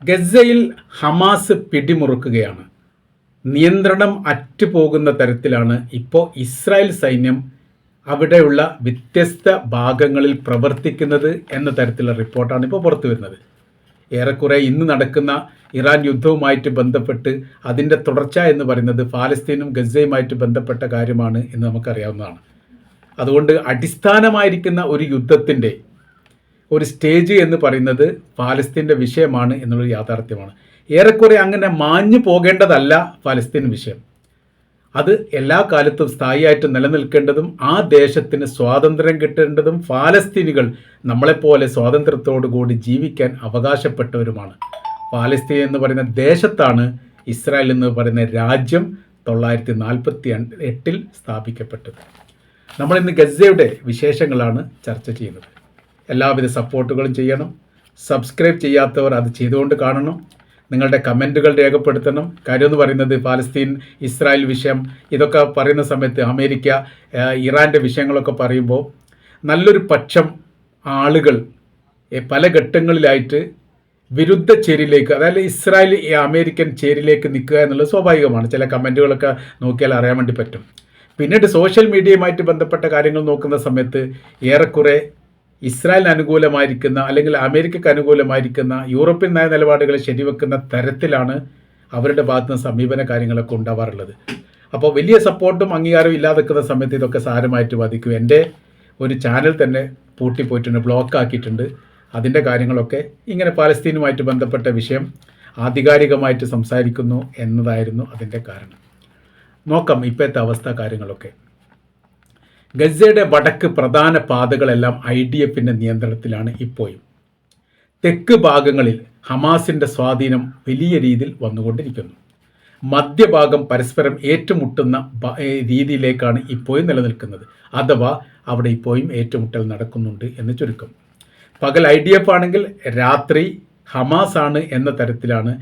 ഗസയിൽ ഹമാസ് പിടിമുറുക്കുകയാണ്. നിയന്ത്രണം അറ്റുപോകുന്ന തരത്തിലാണ് ഇപ്പോൾ ഇസ്രായേൽ സൈന്യം അവിടെയുള്ള വ്യത്യസ്ത ഭാഗങ്ങളിൽ പ്രവർത്തിക്കുന്നത് എന്ന തരത്തിലുള്ള റിപ്പോർട്ടാണ് ഇപ്പോൾ പുറത്തു വരുന്നത്. ഏറെക്കുറെ ഇന്ന് നടക്കുന്ന ഇറാൻ യുദ്ധവുമായിട്ട് ബന്ധപ്പെട്ട് അതിൻ്റെ തുടർച്ച എന്ന് പറയുന്നത് ഫലസ്തീനും ഗസയുമായിട്ട് ബന്ധപ്പെട്ട കാര്യമാണ് എന്ന് നമുക്കറിയാവുന്നതാണ്. അതുകൊണ്ട് അടിസ്ഥാനമായിരിക്കുന്ന ഒരു യുദ്ധത്തിൻ്റെ ഒരു സ്റ്റേജ് എന്ന് പറയുന്നത് ഫലസ്തീൻ്റെ വിഷയമാണ് എന്നുള്ളൊരു യാഥാർത്ഥ്യമാണ്. ഏറെക്കുറെ അങ്ങനെ മാഞ്ഞു പോകേണ്ടതല്ല ഫലസ്തീൻ വിഷയം. അത് എല്ലാ കാലത്തും സ്ഥായിയായിട്ട് നിലനിൽക്കേണ്ടതും ആ ദേശത്തിന് സ്വാതന്ത്ര്യം കിട്ടേണ്ടതും ഫലസ്തീനികൾ നമ്മളെപ്പോലെ സ്വാതന്ത്ര്യത്തോടു കൂടി ജീവിക്കാൻ അവകാശപ്പെട്ടവരുമാണ്. ഫലസ്തീൻ എന്ന് പറയുന്ന ദേശത്താണ് ഇസ്രായേൽ എന്ന് പറയുന്ന രാജ്യം 1948 സ്ഥാപിക്കപ്പെട്ടത്. നമ്മളിന്ന് ഗസയുടെ വിശേഷങ്ങളാണ് ചർച്ച ചെയ്യുന്നത്. എല്ലാവിധ സപ്പോർട്ടുകളും ചെയ്യണം. സബ്സ്ക്രൈബ് ചെയ്യാത്തവർ അത് ചെയ്തുകൊണ്ട് കാണണം. നിങ്ങളുടെ കമൻറ്റുകൾ രേഖപ്പെടുത്തണം. കാര്യമെന്ന് പറയുന്നത് ഫലസ്തീൻ ഇസ്രായേൽ വിഷയം ഇതൊക്കെ പറയുന്ന സമയത്ത് അമേരിക്ക ഇറാൻ്റെ വിഷയങ്ങളൊക്കെ പറയുമ്പോൾ നല്ലൊരു പക്ഷം ആളുകൾ പല ഘട്ടങ്ങളിലായിട്ട് വിരുദ്ധ ചേരിയിലേക്ക്, അതായത് ഇസ്രായേൽ അമേരിക്കൻ ചേരിയിലേക്ക് നിൽക്കുക എന്നുള്ളത് സ്വാഭാവികമാണ്. ചില കമൻറ്റുകളൊക്കെ നോക്കിയാൽ അറിയാൻ വേണ്ടി പറ്റും. പിന്നീട് സോഷ്യൽ മീഡിയയുമായിട്ട് ബന്ധപ്പെട്ട കാര്യങ്ങൾ നോക്കുന്ന സമയത്ത് ഏറെക്കുറെ ഇസ്രായേലിന് അനുകൂലമായിരിക്കുന്ന അല്ലെങ്കിൽ അമേരിക്കയ്ക്ക് അനുകൂലമായിരിക്കുന്ന യൂറോപ്യൻ നയ നിലപാടുകളെ ശരിവെക്കുന്ന തരത്തിലാണ് അവരുടെ ഭാഗത്തു നിന്ന് സമീപന കാര്യങ്ങളൊക്കെ ഉണ്ടാവാറുള്ളത്. അപ്പോൾ വലിയ സപ്പോർട്ടും അംഗീകാരവും ഇല്ലാതെ നിൽക്കുന്ന സമയത്ത് ഇതൊക്കെ സാരമായിട്ട് ബാധിക്കും. എൻ്റെ ഒരു ചാനൽ തന്നെ പൂട്ടിപ്പോയിട്ടുണ്ട്, ബ്ലോക്ക് ആക്കിയിട്ടുണ്ട്. അതിൻ്റെ കാര്യങ്ങളൊക്കെ ഇങ്ങനെ ഫലസ്തീനുമായിട്ട് ബന്ധപ്പെട്ട വിഷയം ആധികാരികമായിട്ട് സംസാരിക്കുന്നു എന്നതായിരുന്നു അതിൻ്റെ കാരണം. നോക്കാം ഇപ്പോഴത്തെ അവസ്ഥ കാര്യങ്ങളൊക്കെ. ഗസയുടെ വടക്ക് പ്രധാന പാതകളെല്ലാം IDFൻ്റെ നിയന്ത്രണത്തിലാണ് ഇപ്പോഴും. തെക്ക് ഭാഗങ്ങളിൽ ഹമാസിൻ്റെ സ്വാധീനം വലിയ രീതിയിൽ വന്നുകൊണ്ടിരിക്കുന്നു. മധ്യഭാഗം പരസ്പരം ഏറ്റുമുട്ടുന്ന രീതിയിലേക്കാണ് ഇപ്പോഴും നിലനിൽക്കുന്നത്. അഥവാ അവിടെ ഇപ്പോഴും ഏറ്റുമുട്ടൽ നടക്കുന്നുണ്ട് എന്ന് ചുരുക്കം. പകൽ IDF ആണെങ്കിൽ രാത്രി ഹമാസ് ആണ് എന്ന തരത്തിലാണ്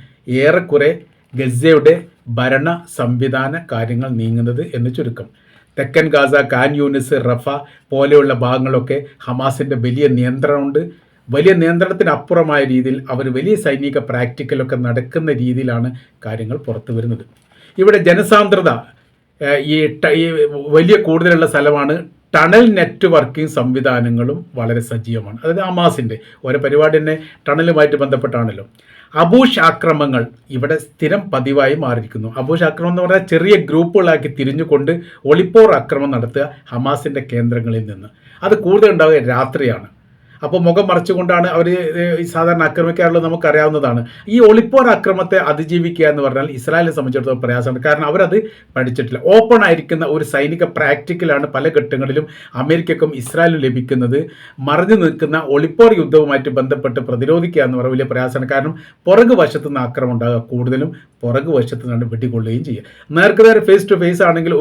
ഏറെക്കുറെ ഗസയുടെ ഭരണ സംവിധാന കാര്യങ്ങൾ നീങ്ങുന്നത് എന്ന് ചുരുക്കം. തെക്കൻ ഗാസ, ഖാൻ യൂനിസ്, റഫ പോലെയുള്ള ഭാഗങ്ങളൊക്കെ ഹമാസിൻ്റെ വലിയ നിയന്ത്രണമുണ്ട്. വലിയ നിയന്ത്രണത്തിനപ്പുറമായ രീതിയിൽ അവർ വലിയ സൈനിക പ്രാക്ടിക്കലൊക്കെ നടക്കുന്ന രീതിയിലാണ് കാര്യങ്ങൾ പുറത്തു വരുന്നത്. ഇവിടെ ജനസാന്ദ്രത ഈ വലിയ കൂടുതലുള്ള സ്ഥലമാണ്. ടണൽ നെറ്റ്വർക്കിംഗ് സംവിധാനങ്ങളും വളരെ സജീവമാണ്. അതായത് ഹമാസിൻ്റെ ഓരോ പരിപാടി തന്നെ ടണലുമായിട്ട് ബന്ധപ്പെട്ടാണല്ലോ. അബൂഷ് ആക്രമങ്ങൾ ഇവിടെ സ്ഥിരം പതിവായി മാറിയിരിക്കുന്നു. അബൂഷ് ആക്രമണം എന്ന് പറഞ്ഞാൽ ചെറിയ ഗ്രൂപ്പുകളാക്കി തിരിഞ്ഞുകൊണ്ട് ഒളിപ്പോർ ആക്രമണം നടത്തുക ഹമാസിൻ്റെ കേന്ദ്രങ്ങളിൽ നിന്ന്. അത് കൂടുതൽ ഉണ്ടാവുക രാത്രിയാണ്. അപ്പോൾ മുഖം മറച്ചുകൊണ്ടാണ് അവർ സാധാരണ ആക്രമിക്കാറുള്ളത്, നമുക്കറിയാവുന്നതാണ്. ഈ ഒളിപ്പോർ ആക്രമണത്തെ അതിജീവിക്കുക എന്ന് പറഞ്ഞാൽ ഇസ്രായേലിനെ സംബന്ധിച്ചിടത്തോളം പ്രയാസമാണ്. കാരണം അവരത് പഠിച്ചിട്ടില്ല. ഓപ്പൺ ആയിരിക്കുന്ന ഒരു സൈനിക പ്രാക്ടിക്കലാണ് പല ഘട്ടങ്ങളിലും അമേരിക്കക്കും ഇസ്രായേലിനും ലഭിക്കുന്നത്. മറഞ്ഞു നിൽക്കുന്ന ഒളിപ്പോർ യുദ്ധവുമായിട്ട് ബന്ധപ്പെട്ട് പ്രതിരോധിക്കുക എന്ന് പറയുന്നത് വലിയ പ്രയാസമാണ്. കാരണം പുറകു വശത്തു നിന്ന് ആക്രമണം ഉണ്ടാകുക, കൂടുതലും പുറകു വശത്തു നിന്നാണ് വെടികൊള്ളുകയും ചെയ്യുക. നേർക്കുനേർ ഫേസ് ടു ഫേസ് ആണെങ്കിൽ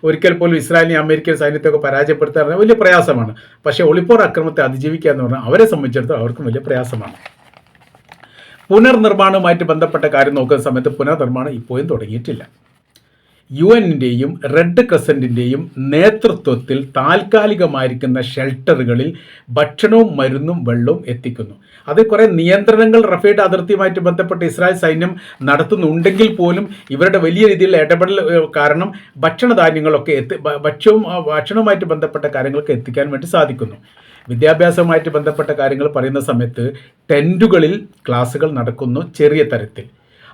ഒരിക്കൽ പോലും ഇസ്രായേലിനെ അമേരിക്കൻ സൈന്യത്തെയൊക്കെ പരാജയപ്പെടുത്താൻ വലിയ പ്രയാസമാണ്. പക്ഷേ ഒളിപ്പോർ ആക്രമണത്തെ അതിജീവിക്കുക എന്ന് അവരെ സംബന്ധിച്ചിടത്തോളം അവർക്കും വലിയ പ്രയാസമാണ്. പുനർനിർമ്മാണവുമായിട്ട് ബന്ധപ്പെട്ട കാര്യം നോക്കുന്ന സമയത്ത് പുനർനിർമ്മാണം ഇപ്പോഴും തുടങ്ങിയിട്ടില്ല. UN-ൻ്റെയും റെഡ് ക്രസൻറ്റിൻ്റെയും നേതൃത്വത്തിൽ താൽക്കാലികമായിരിക്കുന്ന ഷെൽട്ടറുകളിൽ ഭക്ഷണവും മരുന്നും വെള്ളവും എത്തിക്കുന്നു. അത് കുറേ നിയന്ത്രണങ്ങൾ റഫയുടെ അതിർത്തിയുമായിട്ട് ബന്ധപ്പെട്ട് ഇസ്രായേൽ സൈന്യം നടത്തുന്നുണ്ടെങ്കിൽ പോലും ഇവരുടെ വലിയ രീതിയിലുള്ള ഇടപെടൽ കാരണം ഭക്ഷണധാന്യങ്ങളൊക്കെ ഭക്ഷണവുമായിട്ട് ബന്ധപ്പെട്ട കാര്യങ്ങളൊക്കെ എത്തിക്കാൻ വേണ്ടി സാധിക്കുന്നു. വിദ്യാഭ്യാസവുമായിട്ട് ബന്ധപ്പെട്ട കാര്യങ്ങൾ പറയുന്ന സമയത്ത് ടെൻറ്റുകളിൽ ക്ലാസ്സുകൾ നടക്കുന്നു ചെറിയ തരത്തിൽ.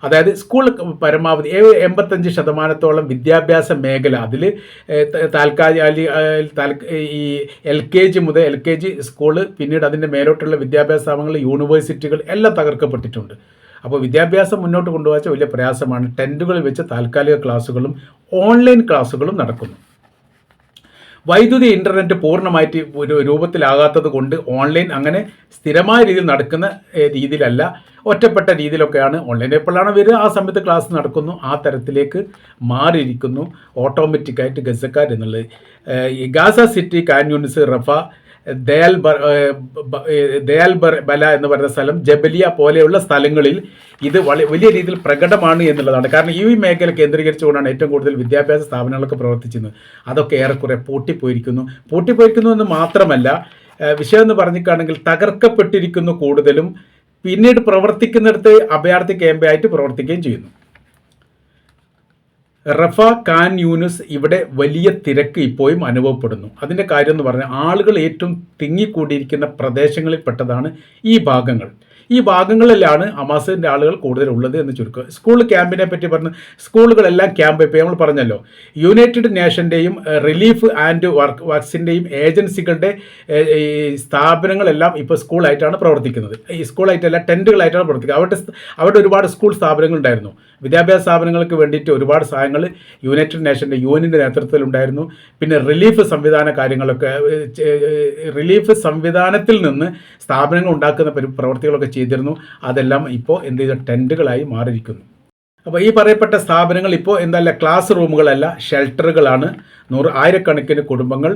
അതായത് സ്കൂൾ പരമാവധി 85% വിദ്യാഭ്യാസ മേഖല അതിൽ ഈ LKG മുതൽ LKG സ്കൂള്, പിന്നീട് അതിൻ്റെ മേലോട്ടുള്ള വിദ്യാഭ്യാസ സ്ഥാപനങ്ങൾ, യൂണിവേഴ്സിറ്റികൾ എല്ലാം തകർക്കപ്പെട്ടിട്ടുണ്ട്. അപ്പോൾ വിദ്യാഭ്യാസം മുന്നോട്ട് കൊണ്ടുപോകാൻ വലിയ പ്രയാസമാണ്. ടെൻറ്റുകളിൽ വെച്ച് താൽക്കാലിക ക്ലാസ്സുകളും ഓൺലൈൻ ക്ലാസ്സുകളും നടക്കുന്നു. വൈദ്യുതി ഇൻ്റർനെറ്റ് പൂർണ്ണമായിട്ട് ഒരു രൂപത്തിലാകാത്തത് കൊണ്ട് ഓൺലൈൻ അങ്ങനെ സ്ഥിരമായ രീതിയിൽ നടക്കുന്ന രീതിയിലല്ല, ഒറ്റപ്പെട്ട രീതിയിലൊക്കെയാണ്. ഓൺലൈൻ എപ്പോഴാണ് വരിക ആ സമയത്ത് ക്ലാസ് നടക്കുന്നു. ആ തരത്തിലേക്ക് മാറിയിരിക്കുന്നു ഓട്ടോമാറ്റിക്കായിട്ട് ഗസക്കാർ എന്നുള്ളത്. ഗാസ സിറ്റി, ഖാൻ യൂനിസ്, റഫ, ദയാൽ ബല എന്ന് പറയുന്ന സ്ഥലം, ജബലിയ പോലെയുള്ള സ്ഥലങ്ങളിൽ ഇത് വലിയ രീതിയിൽ പ്രകടമാണ് എന്നുള്ളതാണ്. കാരണം ഈ മേഖല കേന്ദ്രീകരിച്ചുകൊണ്ടാണ് ഏറ്റവും കൂടുതൽ വിദ്യാഭ്യാസ സ്ഥാപനങ്ങളൊക്കെ പ്രവർത്തിച്ചിരുന്നത്. അതൊക്കെ ഏറെക്കുറെ പൂട്ടിപ്പോയിരിക്കുന്നു എന്ന് മാത്രമല്ല, വിഷയം എന്ന് പറഞ്ഞിട്ടാണെങ്കിൽ തകർക്കപ്പെട്ടിരിക്കുന്നു കൂടുതലും പിന്നീട് പ്രവർത്തിക്കുന്നിടത്ത് അഭയാർത്ഥി ക്യാമ്പായിട്ട് പ്രവർത്തിക്കുകയും ചെയ്യുന്നു. റഫ, ഖാൻ യൂനിസ് ഇവിടെ വലിയ തിരക്ക് ഇപ്പോഴും അനുഭവപ്പെടുന്നു. അതിൻ്റെ കാര്യം എന്ന് പറഞ്ഞാൽ ആളുകൾ ഏറ്റവും തിങ്ങിക്കൂടിയിരിക്കുന്ന പ്രദേശങ്ങളിൽ പെട്ടതാണ് ഈ ഭാഗങ്ങൾ. ഈ ഭാഗങ്ങളിലാണ് ഹമാസിൻ്റെ ആളുകൾ കൂടുതലുള്ളത് എന്ന് ചുരുക്കം. സ്കൂൾ ക്യാമ്പിനെ പറ്റി പറഞ്ഞ് സ്കൂളുകളെല്ലാം ക്യാമ്പ് ഇപ്പോൾ നമ്മൾ പറഞ്ഞല്ലോ, യുണൈറ്റഡ് നേഷൻ്റെയും റിലീഫ് ആൻഡ് വർക്സിൻ്റെയും ഏജൻസികളുടെ ഈ സ്ഥാപനങ്ങളെല്ലാം ഇപ്പോൾ സ്കൂളായിട്ടാണ് പ്രവർത്തിക്കുന്നത്. ഈ സ്കൂളായിട്ടല്ല, ടെൻറ്റുകളായിട്ടാണ് പ്രവർത്തിക്കുന്നത്. അവിടെ ഒരുപാട് സ്കൂൾ സ്ഥാപനങ്ങളുണ്ടായിരുന്നു. വിദ്യാഭ്യാസ സ്ഥാപനങ്ങൾക്ക് വേണ്ടിയിട്ട് ഒരുപാട് സഹായങ്ങൾ യുണൈറ്റഡ് നേഷൻ്റെ യുഎന്നിൻ്റെ നേതൃത്വത്തിലുണ്ടായിരുന്നു. പിന്നെ റിലീഫ് സംവിധാന കാര്യങ്ങളൊക്കെ, റിലീഫ് സംവിധാനത്തിൽ നിന്ന് സ്ഥാപനങ്ങൾ ഉണ്ടാക്കുന്ന പ്രവർത്തികളൊക്കെ ചെയ്തിരുന്നു. അതെല്ലാം ഇപ്പോൾ എന്ത് ചെയ്ത ടെൻറ്റുകളായി മാറിയിരിക്കുന്നു. അപ്പോൾ ഈ പറയപ്പെട്ട സ്ഥാപനങ്ങൾ ഇപ്പോൾ എന്തല്ല, ക്ലാസ് റൂമുകളല്ല, ഷെൽട്ടറുകളാണ്. ആയിരക്കണക്കിന് കുടുംബങ്ങൾ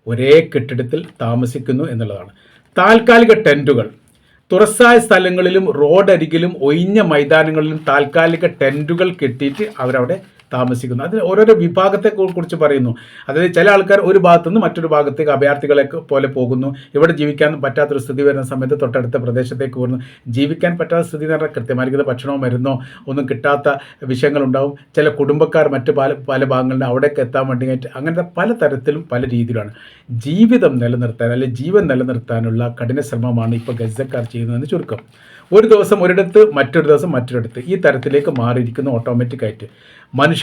ഒരേ കെട്ടിടത്തിൽ താമസിക്കുന്നു എന്നുള്ളതാണ്. താൽക്കാലിക ടെൻറ്റുകൾ തുറസായ സ്ഥലങ്ങളിലും റോഡരികിലും ഒഴിഞ്ഞ മൈതാനങ്ങളിലും താൽക്കാലിക ടെൻറ്റുകൾ കെട്ടിയിട്ട് അവരവിടെ താമസിക്കുന്നു. അതിന് ഓരോരോ വിഭാഗത്തെ കുറിച്ച് പറയുന്നു. അതായത് ചില ആൾക്കാർ ഒരു ഭാഗത്തു നിന്ന് മറ്റൊരു ഭാഗത്തേക്ക് അഭയാർത്ഥികളെ പോലെ പോകുന്നു. ഇവിടെ ജീവിക്കാൻ പറ്റാത്തൊരു സ്ഥിതി വരുന്ന സമയത്ത് തൊട്ടടുത്ത പ്രദേശത്തേക്ക് പോകുന്നു. ജീവിക്കാൻ പറ്റാത്ത സ്ഥിതി എന്ന് പറഞ്ഞാൽ കൃത്യമായിരിക്കുന്ന ഭക്ഷണമോ മരുന്നോ ഒന്നും കിട്ടാത്ത വിഷയങ്ങളുണ്ടാവും. ചില കുടുംബക്കാർ മറ്റ് പല ഭാഗങ്ങളിലും അവിടേക്ക് എത്താൻ വേണ്ടി അങ്ങനത്തെ പല തരത്തിലും പല രീതിയിലാണ് ജീവിതം നിലനിർത്താൻ അല്ലെങ്കിൽ ജീവൻ നിലനിർത്താനുള്ള കഠിന ശ്രമമാണ് ഇപ്പോൾ ഗസക്കാർ ചെയ്യുന്നതെന്ന് ചുരുക്കം. ഒരു ദിവസം ഒരിടത്ത്, മറ്റൊരു ദിവസം മറ്റൊരിടത്ത്, ഈ തരത്തിലേക്ക് മാറിയിരിക്കുന്നു ഓട്ടോമാറ്റിക്കായിട്ട്. മനുഷ്യരുടെ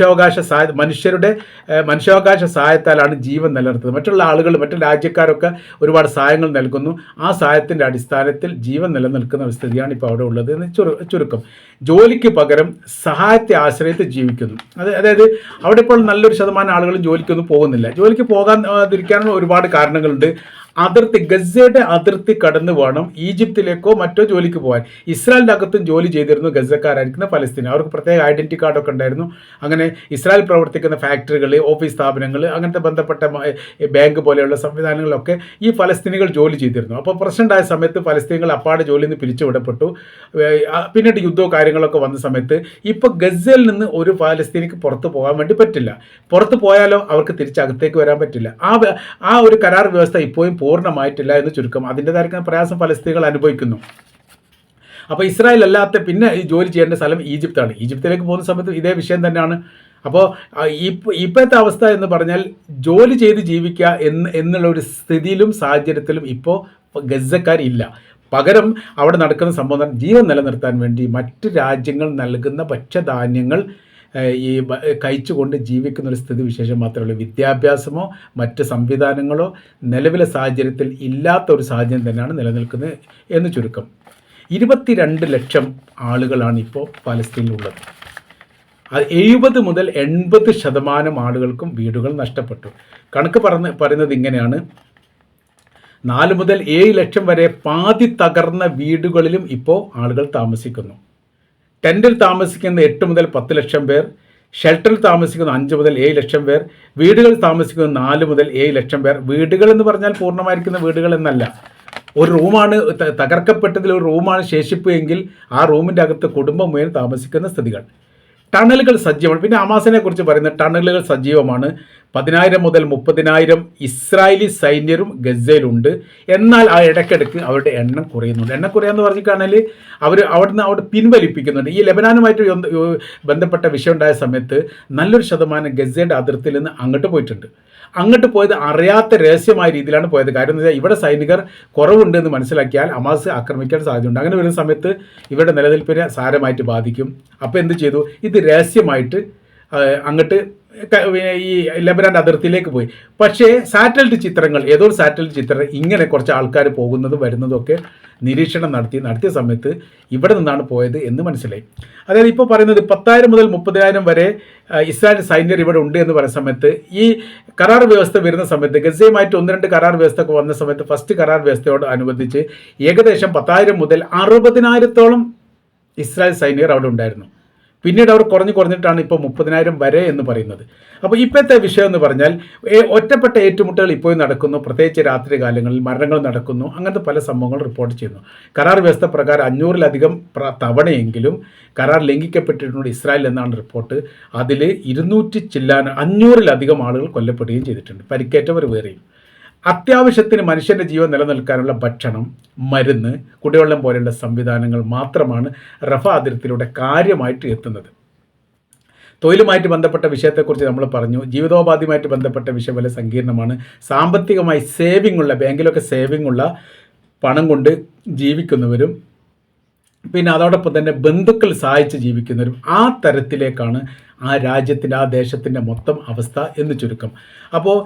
മനുഷ്യാവകാശ സഹായത്താലാണ് ജീവൻ നിലനിർത്തുന്നത്. മറ്റുള്ള ആളുകൾ, മറ്റു രാജ്യക്കാരൊക്കെ ഒരുപാട് സഹായങ്ങൾ നൽകുന്നു. ആ സഹായത്തിൻ്റെ അടിസ്ഥാനത്തിൽ ജീവൻ നിലനിൽക്കുന്ന ഒരു സ്ഥിതിയാണ് ഇപ്പോൾ അവിടെ ഉള്ളത് എന്ന് ചുരുക്കം. ജോലിക്ക് പകരം സഹായത്തെ ആശ്രയിച്ച് ജീവിക്കുന്നു. അതായത് അവിടെ ഇപ്പോൾ നല്ലൊരു ശതമാനം ആളുകൾ ജോലിക്കൊന്നും പോകുന്നില്ല. ജോലിക്ക് പോകാതിരിക്കാനുള്ള ഒരുപാട് കാരണങ്ങളുണ്ട്. ഗസയുടെ അതിർത്തി കടന്ന് വേണം ഈജിപ്തിലേക്കോ മറ്റോ ജോലിക്ക് പോകാൻ. ഇസ്രായേലിൻ്റെ അകത്തും ജോലി ചെയ്തിരുന്നു ഗസക്കാരായിരിക്കുന്ന ഫലസ്തീൻ. അവർക്ക് പ്രത്യേക ഐഡൻറ്റി കാർഡൊക്കെ ഉണ്ടായിരുന്നു. അങ്ങനെ ഇസ്രായേൽ പ്രവർത്തിക്കുന്ന ഫാക്ടറികൾ, ഓഫീസ് സ്ഥാപനങ്ങൾ, അങ്ങനത്തെ ബന്ധപ്പെട്ട ബാങ്ക് പോലെയുള്ള സംവിധാനങ്ങളിലൊക്കെ ഈ ഫലസ്തീനികൾ ജോലി ചെയ്തിരുന്നു. അപ്പോൾ പ്രശ്നം ഉണ്ടായ സമയത്ത് ഫലസ്തീനികൾ അപ്പാടെ ജോലിയിൽ നിന്ന് പിരിച്ചുവിടപ്പെട്ടു. പിന്നീട് യുദ്ധവും കാര്യങ്ങളൊക്കെ വന്ന സമയത്ത് ഇപ്പോൾ ഗസയിൽ നിന്ന് ഒരു ഫലസ്തീനിക്ക് പുറത്ത് പോകാൻ വേണ്ടി പറ്റില്ല. പുറത്ത് പോയാലോ അവർക്ക് തിരിച്ചകത്തേക്ക് വരാൻ പറ്റില്ല. ആ ഒരു കരാർ വ്യവസ്ഥ ഇപ്പോഴും പൂർണ്ണമായിട്ടില്ല എന്ന് ചുരുക്കം. അതിൻ്റെതായിരിക്കുന്ന പ്രയാസം ഫലസ്തീനികൾ അനുഭവിക്കുന്നു. അപ്പോൾ ഇസ്രായേൽ അല്ലാത്ത പിന്നെ ഈ ജോലി ചെയ്യേണ്ട സ്ഥലം ഈജിപ്താണ്. ഈജിപ്തിലേക്ക് പോകുന്ന സമയത്ത് ഇതേ വിഷയം തന്നെയാണ്. അപ്പോൾ ഇപ്പോഴത്തെ അവസ്ഥ എന്ന് പറഞ്ഞാൽ ജോലി ചെയ്ത് ജീവിക്കുക എന്നുള്ള ഒരു സ്ഥിതിയിലും സാഹചര്യത്തിലും ഇപ്പോൾ ഗസക്കാരില്ല. പകരം അവിടെ നടക്കുന്ന സംഭവം ജീവൻ നിലനിർത്താൻ വേണ്ടി മറ്റ് രാജ്യങ്ങൾ നൽകുന്ന ഭക്ഷ്യധാന്യങ്ങൾ ഈ കഴിച്ചുകൊണ്ട് ജീവിക്കുന്ന ഒരു സ്ഥിതി വിശേഷം മാത്രമേ ഉള്ളൂ. വിദ്യാഭ്യാസമോ മറ്റ് സംവിധാനങ്ങളോ നിലവിലെ സാഹചര്യത്തിൽ ഇല്ലാത്ത ഒരു സാഹചര്യം തന്നെയാണ് നിലനിൽക്കുന്നത് എന്ന് ചുരുക്കം. 22 ലക്ഷം ആളുകളാണ് ഇപ്പോൾ പാലസ്തീനിലുള്ളത്. 70 മുതൽ 80% ആളുകൾക്കും വീടുകൾ നഷ്ടപ്പെട്ടു. കണക്ക് പറയുന്നത് ഇങ്ങനെയാണ്: 4 മുതൽ 7 ലക്ഷം വരെ പാതി തകർന്ന വീടുകളിലും ഇപ്പോൾ ആളുകൾ താമസിക്കുന്നു. ടെൻറ്റിൽ താമസിക്കുന്ന 8 മുതൽ 10 ലക്ഷം പേർ, ഷെൽട്ടറിൽ താമസിക്കുന്ന 5 മുതൽ 7 ലക്ഷം പേർ, വീടുകളിൽ താമസിക്കുന്ന 4 മുതൽ 7 ലക്ഷം പേർ. വീടുകൾ എന്ന് പറഞ്ഞാൽ പൂർണ്ണമായിരിക്കുന്ന വീടുകൾ എന്നല്ല. ഒരു റൂമാണ് തകർക്കപ്പെട്ടതിൽ ഒരു റൂമാണ് ശേഷിപ്പ് എങ്കിൽ ആ റൂമിൻ്റെ അകത്ത് കുടുംബം മുഴുവൻ താമസിക്കുന്ന സ്ഥിതികൾ. ടണലുകൾ സജീവമാണ്. പിന്നെ ഹമാസിനെ കുറിച്ച് പറയുന്നത് ടണലുകൾ സജീവമാണ്. 10,000 മുതൽ 30,000 ഇസ്രായേലി സൈന്യരും ഗസയിലുണ്ട്. എന്നാൽ ആ ഇടയ്ക്കിടയ്ക്ക് അവരുടെ എണ്ണം കുറയുന്നുണ്ട്. എണ്ണം കുറയാന്ന് പറഞ്ഞിട്ടാണെങ്കിൽ അവർ അവിടെ പിൻവലിപ്പിക്കുന്നുണ്ട്. ഈ ലെബനാനുമായിട്ട് ബന്ധപ്പെട്ട വിഷയം ഉണ്ടായ സമയത്ത് നല്ലൊരു ശതമാനം ഗസയുടെ അതിർത്തിയിൽ നിന്ന് അങ്ങോട്ട് പോയിട്ടുണ്ട്. അങ്ങോട്ട് പോയത് അറിയാത്ത രഹസ്യമായ രീതിയിലാണ് പോയത്. കാര്യം എന്ന് വെച്ചാൽ ഇവിടെ സൈനികർ കുറവുണ്ട് എന്ന് മനസ്സിലാക്കിയാൽ ഹമാസ് ആക്രമിക്കാൻ സാധ്യതയുണ്ട്. അങ്ങനെ വരുന്ന സമയത്ത് ഇവരുടെ നിലനിൽപ്പിനെ സാരമായിട്ട് ബാധിക്കും. അപ്പോൾ എന്ത് ചെയ്തു? ഇത് രഹസ്യമായിട്ട് അങ്ങോട്ട് ഈ ലെബനാൻ അതിർത്തിയിലേക്ക് പോയി. പക്ഷേ സാറ്റലൈറ്റ് ചിത്രങ്ങൾ, ഏതോ ഒരു സാറ്റലൈറ്റ് ചിത്രം ഇങ്ങനെ കുറച്ച് ആൾക്കാർ പോകുന്നതും വരുന്നതും ഒക്കെ നിരീക്ഷണം നടത്തിയ സമയത്ത് ഇവിടെ നിന്നാണ് പോയത് എന്ന് മനസ്സിലായി. അതായത് ഇപ്പോൾ പറയുന്നത് 10,000 മുതൽ 30,000 വരെ ഇസ്രായേൽ സൈന്യർ ഇവിടെ ഉണ്ട് എന്ന് പറയുന്ന സമയത്ത് ഈ കരാർ വ്യവസ്ഥ വരുന്ന സമയത്ത് ഗസയുമായിട്ട് 1-2 കരാർ വ്യവസ്ഥ ഒക്കെ വന്ന സമയത്ത് ഫസ്റ്റ് കരാർ വ്യവസ്ഥയോട് അനുബന്ധിച്ച് ഏകദേശം 10,000 മുതൽ 60,000-ഓളം ഇസ്രായേൽ സൈന്യർ അവിടെ ഉണ്ടായിരുന്നു. പിന്നീട് അവർ കുറഞ്ഞിട്ടാണ് ഇപ്പോൾ 30,000 വരെ എന്ന് പറയുന്നത്. അപ്പോൾ ഇപ്പോഴത്തെ വിഷയം എന്ന് പറഞ്ഞാൽ ഒറ്റപ്പെട്ട ഏറ്റുമുട്ടൽ ഇപ്പോഴും നടക്കുന്നു. പ്രത്യേകിച്ച് രാത്രി കാലങ്ങളിൽ മരണങ്ങൾ നടക്കുന്നു. അങ്ങനത്തെ പല സംഭവങ്ങളും റിപ്പോർട്ട് ചെയ്യുന്നു. കരാർ വ്യവസ്ഥ പ്രകാരം 500-ലധികം തവണയെങ്കിലും കരാർ ലംഘിക്കപ്പെട്ടിട്ടുണ്ട് ഇസ്രായേൽ എന്നാണ് റിപ്പോർട്ട്. അതിൽ 500-ലധികം ആളുകൾ കൊല്ലപ്പെടുകയും ചെയ്തിട്ടുണ്ട്. പരിക്കേറ്റവർ വേറെയും. അത്യാവശ്യത്തിന് മനുഷ്യൻ്റെ ജീവൻ നിലനിൽക്കാനുള്ള ഭക്ഷണം, മരുന്ന്, കുടിവെള്ളം പോലെയുള്ള സംവിധാനങ്ങൾ മാത്രമാണ് റഫ അതിർത്തിയിലൂടെ കാര്യമായിട്ട് എത്തുന്നത്. തൊഴിലുമായിട്ട് ബന്ധപ്പെട്ട വിഷയത്തെക്കുറിച്ച് നമ്മൾ പറഞ്ഞു. ജീവിതോപാധിയുമായിട്ട് ബന്ധപ്പെട്ട വിഷയം വളരെ സങ്കീർണമാണ്. സാമ്പത്തികമായി ബാങ്കിലൊക്കെ സേവിംഗ് ഉള്ള പണം കൊണ്ട് ജീവിക്കുന്നവരും പിന്നെ അതോടൊപ്പം തന്നെ ബന്ധുക്കൾ സഹായിച്ച് ജീവിക്കുന്നവരും ആ തരത്തിലേക്കാണ് ആ രാജ്യത്തിൻ്റെ, ആ ദേശത്തിൻ്റെ മൊത്തം അവസ്ഥ എന്ന് ചുരുക്കം. അപ്പോൾ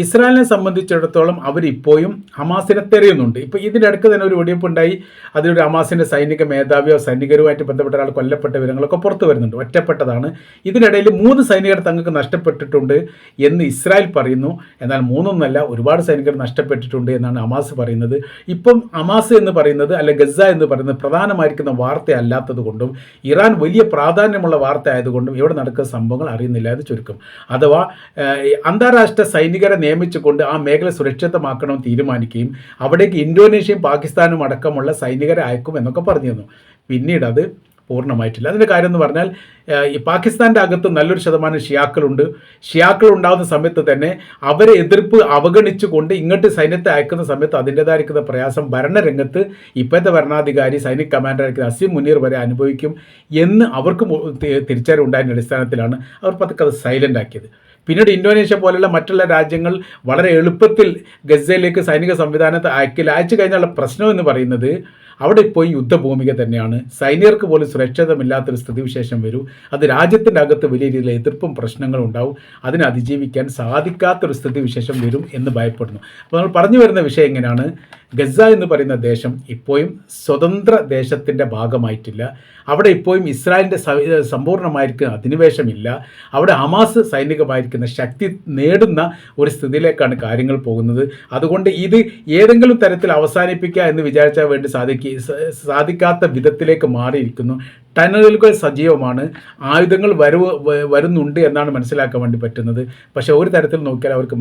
ഇസ്രായേലിനെ സംബന്ധിച്ചിടത്തോളം അവരിപ്പോഴും ഹമാസിനെ തെരയുന്നുണ്ട്. ഇപ്പോൾ ഇതിൻ്റെ അടുത്ത് തന്നെ ഒരു വെടിവെപ്പുണ്ടായി. അതിലൊരു ഹമാസിൻ്റെ സൈനിക മേധാവിയോ സൈനികരുമായിട്ട് ബന്ധപ്പെട്ട ഒരാൾ കൊല്ലപ്പെട്ട വിവരങ്ങളൊക്കെ പുറത്തു വരുന്നുണ്ട്. ഒറ്റപ്പെട്ടതാണ്. ഇതിനിടയിൽ 3 സൈനികർ തങ്ങൾക്ക് നഷ്ടപ്പെട്ടിട്ടുണ്ട് എന്ന് ഇസ്രായേൽ പറയുന്നു. എന്നാൽ 3 ഒരുപാട് സൈനികർ നഷ്ടപ്പെട്ടിട്ടുണ്ട് എന്നാണ് ഹമാസ് പറയുന്നത്. ഇപ്പം ഹമാസ് എന്ന് പറയുന്നത് അല്ലെ ഗസ എന്ന് പറയുന്നത് പ്രധാനമായിരിക്കുന്ന വാർത്ത അല്ലാത്തത് കൊണ്ടും ഇറാൻ വലിയ പ്രാധാന്യമുള്ള വാർത്ത ആയതുകൊണ്ടും ഇവിടെ നടക്കുന്ന സംഭവങ്ങൾ അറിയുന്നില്ല എന്ന് ചുരുക്കം. അഥവാ അന്താരാഷ്ട്ര സൈനികരെ നിയമിച്ചുകൊണ്ട് ആ മേഖല സുരക്ഷിതമാക്കണമെന്ന് തീരുമാനിക്കുകയും അവിടേക്ക് ഇന്തോനേഷ്യയും പാകിസ്ഥാനും അടക്കമുള്ള സൈനികരെ അയക്കും എന്നൊക്കെ പറഞ്ഞിരുന്നു. പിന്നീട് അത് പൂർണ്ണമായിട്ടില്ല. അതിൻ്റെ കാര്യം എന്ന് പറഞ്ഞാൽ ഈ പാകിസ്ഥാൻ്റെ അകത്ത് നല്ലൊരു ശതമാനം ഷിയാക്കൾ ഉണ്ടാകുന്ന സമയത്ത് തന്നെ അവരെ എതിർപ്പ് അവഗണിച്ചുകൊണ്ട് ഇങ്ങോട്ട് സൈന്യത്തെ അയക്കുന്ന സമയത്ത് അതിൻ്റേതായിരിക്കുന്ന പ്രയാസം ഭരണരംഗത്ത് ഇപ്പോഴത്തെ ഭരണാധികാരി സൈനിക് കമാൻഡറായിരിക്കുന്ന അസീം മുനീർ വരെ അനുഭവിക്കും എന്ന് അവർക്ക് തിരിച്ചറിവുണ്ടായതിൻ്റെ അടിസ്ഥാനത്തിലാണ് അവർ പതുക്കെ അത് സൈലൻ്റ് ആക്കിയത്. പിന്നീട് ഇന്തോനേഷ്യ പോലുള്ള മറ്റുള്ള രാജ്യങ്ങൾ വളരെ എളുപ്പത്തിൽ ഗസയിലേക്ക് സൈനിക സംവിധാനത്തെ അയച്ചു കഴിഞ്ഞുള്ള പ്രശ്നം എന്ന് പറയുന്നത് അവിടെ ഇപ്പോൾ യുദ്ധഭൂമിക തന്നെയാണ്. സൈനികർക്ക് പോലും സുരക്ഷിതമില്ലാത്തൊരു സ്ഥിതിവിശേഷം വരും. അത് രാജ്യത്തിൻ്റെ അകത്ത് വലിയ രീതിയിൽ എതിർപ്പും പ്രശ്നങ്ങളും ഉണ്ടാവും. അതിനെ അതിജീവിക്കാൻ സാധിക്കാത്തൊരു സ്ഥിതിവിശേഷം വരും എന്ന് ഭയപ്പെടുന്നു. അപ്പോൾ നമ്മൾ പറഞ്ഞു വരുന്ന വിഷയം എങ്ങനെയാണ്? ഗസ എന്ന് പറയുന്ന ദേശം ഇപ്പോഴും സ്വതന്ത്ര ദേശത്തിൻ്റെ ഭാഗമായിട്ടില്ല. അവിടെ ഇപ്പോഴും ഇസ്രായേലിൻ്റെ സമ്പൂർണ്ണമായിരിക്കുന്ന അധിനിവേശമില്ല. അവിടെ ഹമാസ് സൈനികമായിരിക്കുന്ന ശക്തി നേടുന്ന ഒരു സ്ഥിതിയിലേക്കാണ് കാര്യങ്ങൾ പോകുന്നത്. അതുകൊണ്ട് ഇത് ഏതെങ്കിലും തരത്തിൽ അവസാനിപ്പിക്കുക എന്ന് വിചാരിച്ചാൽ വേണ്ടി സാധിക്കാത്ത വിധത്തിലേക്ക് മാറിയിരിക്കുന്നു. ടണലുകൾ സജീവമാണ്. ആയുധങ്ങൾ വരുന്നുണ്ട് എന്നാണ് മനസ്സിലാക്കാൻ വേണ്ടി പറ്റുന്നത്. പക്ഷേ ഒരു തരത്തിൽ നോക്കിയാൽ അവർക്ക്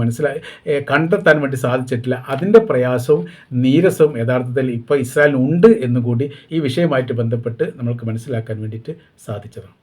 കണ്ടെത്താൻ വേണ്ടി സാധിച്ചിട്ടില്ല. അതിൻ്റെ പ്രയാസവും നീരസവും യഥാർത്ഥത്തിൽ ഇപ്പോൾ ഇസ്രായേലിനുണ്ട് എന്നുകൂടി ഈ വിഷയമായിട്ട് ബന്ധപ്പെട്ട് നമ്മൾക്ക് മനസ്സിലാക്കാൻ വേണ്ടിയിട്ട് സാധിച്ചതാണ്.